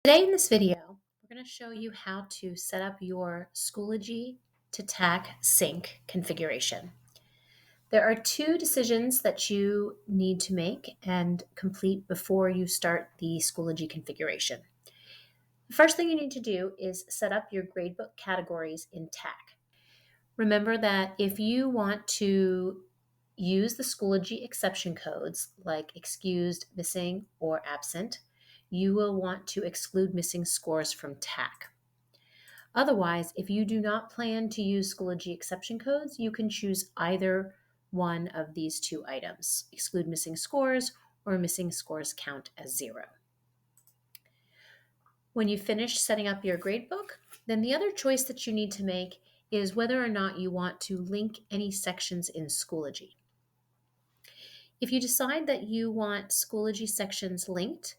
Today in this video, we're going to show you how to set up your Schoology to TAC sync configuration. There are two decisions that you need to make and complete before you start the Schoology configuration. The first thing you need to do is set up your gradebook categories in TAC. Remember that if you want to use the Schoology exception codes like excused, missing, or absent, you will want to exclude missing scores from TAC. Otherwise, if you do not plan to use Schoology exception codes, you can choose either one of these two items, exclude missing scores or missing scores count as 0. When you finish setting up your gradebook, then the other choice that you need to make is whether or not you want to link any sections in Schoology. If you decide that you want Schoology sections linked,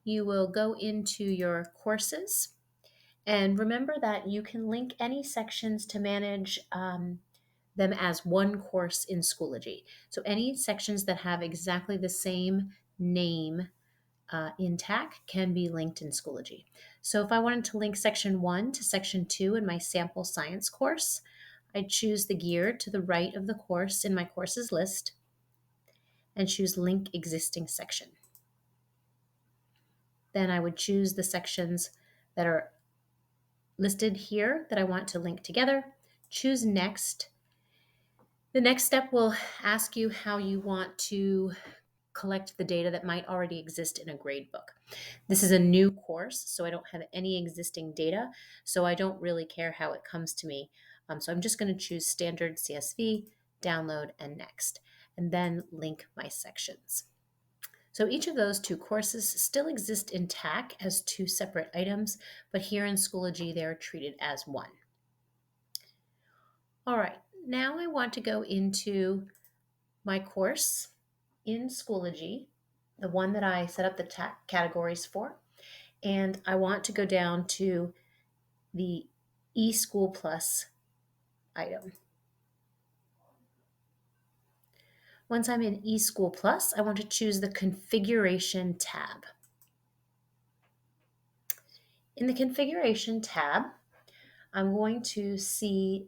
you will go into your courses, and remember that you can link any sections to manage them as one course in Schoology. So any sections that have exactly the same name in TAC can be linked in Schoology. So if I wanted to link section 1 to section 2 in my sample science course, I'd choose the gear to the right of the course in my courses list and choose link existing section. Then I would choose the sections that are listed here that I want to link together, choose next. The next step will ask you how you want to collect the data that might already exist in a gradebook. This is a new course, so I don't have any existing data, so I don't really care how it comes to me. So I'm just going to choose standard CSV, download, and next, and then link my sections. So each of those two courses still exist in TAC as two separate items, but here in Schoology, they're treated as one. All right, now I want to go into my course in Schoology, the one that I set up the TAC categories for, and I want to go down to the eSchool Plus item. Once I'm in eSchool Plus, I want to choose the Configuration tab. In the Configuration tab, I'm going to see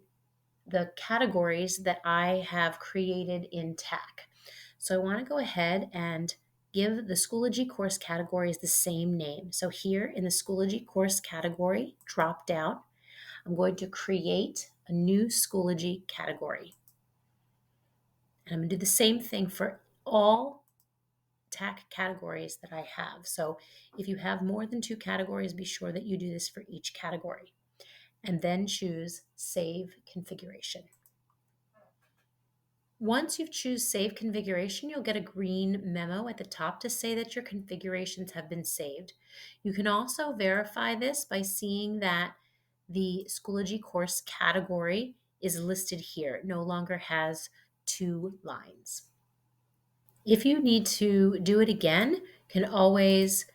the categories that I have created in TAC. So I want to go ahead and give the Schoology course categories the same name. So here in the Schoology course category drop down, I'm going to create a new Schoology category. And I'm going to do the same thing for all TAC categories that I have. So if you have more than 2 categories, be sure that you do this for each category. And then choose Save Configuration. Once you choose Save Configuration, you'll get a green memo at the top to say that your configurations have been saved. You can also verify this by seeing that the Schoology course category is listed here. It no longer has 2 lines. If you need to do it again, you can always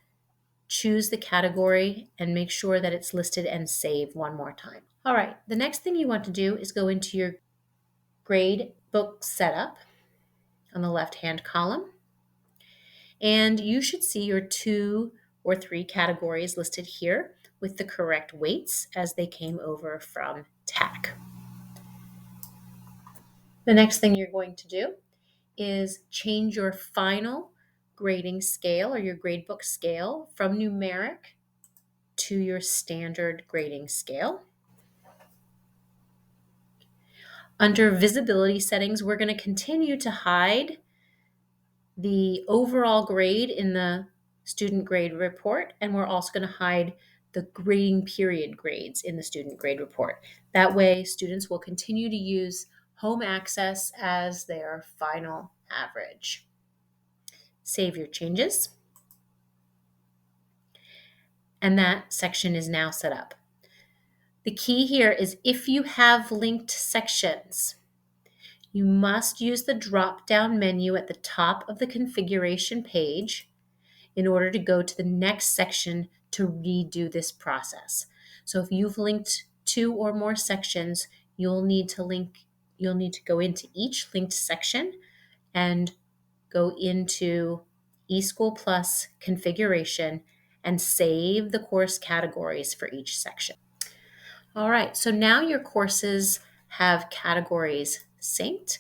choose the category and make sure that it's listed and save one more time. All right, the next thing you want to do is go into your Gradebook setup on the left-hand column, and you should see your 2 or 3 categories listed here with the correct weights as they came over from TAC. The next thing you're going to do is change your final grading scale or your gradebook scale from numeric to your standard grading scale. Under visibility settings, we're going to continue to hide the overall grade in the student grade report, and we're also going to hide the grading period grades in the student grade report. That way, students will continue to use home access as their final average. Save your changes. And that section is now set up. The key here is if you have linked sections, you must use the drop-down menu at the top of the configuration page in order to go to the next section to redo this process. So if you've linked 2 or more sections, you'll need to go into each linked section and go into eSchool Plus configuration and save the course categories for each section. All right, so now your courses have categories synced.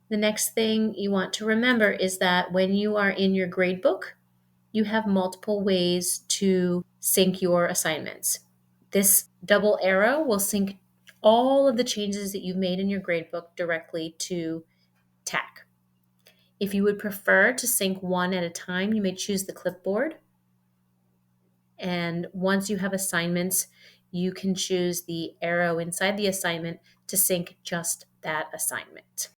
The next thing you want to remember is that when you are in your gradebook, you have multiple ways to sync your assignments. This double arrow will sync all of the changes that you've made in your gradebook directly to TAC. If you would prefer to sync one at a time, you may choose the clipboard. And once you have assignments, you can choose the arrow inside the assignment to sync just that assignment.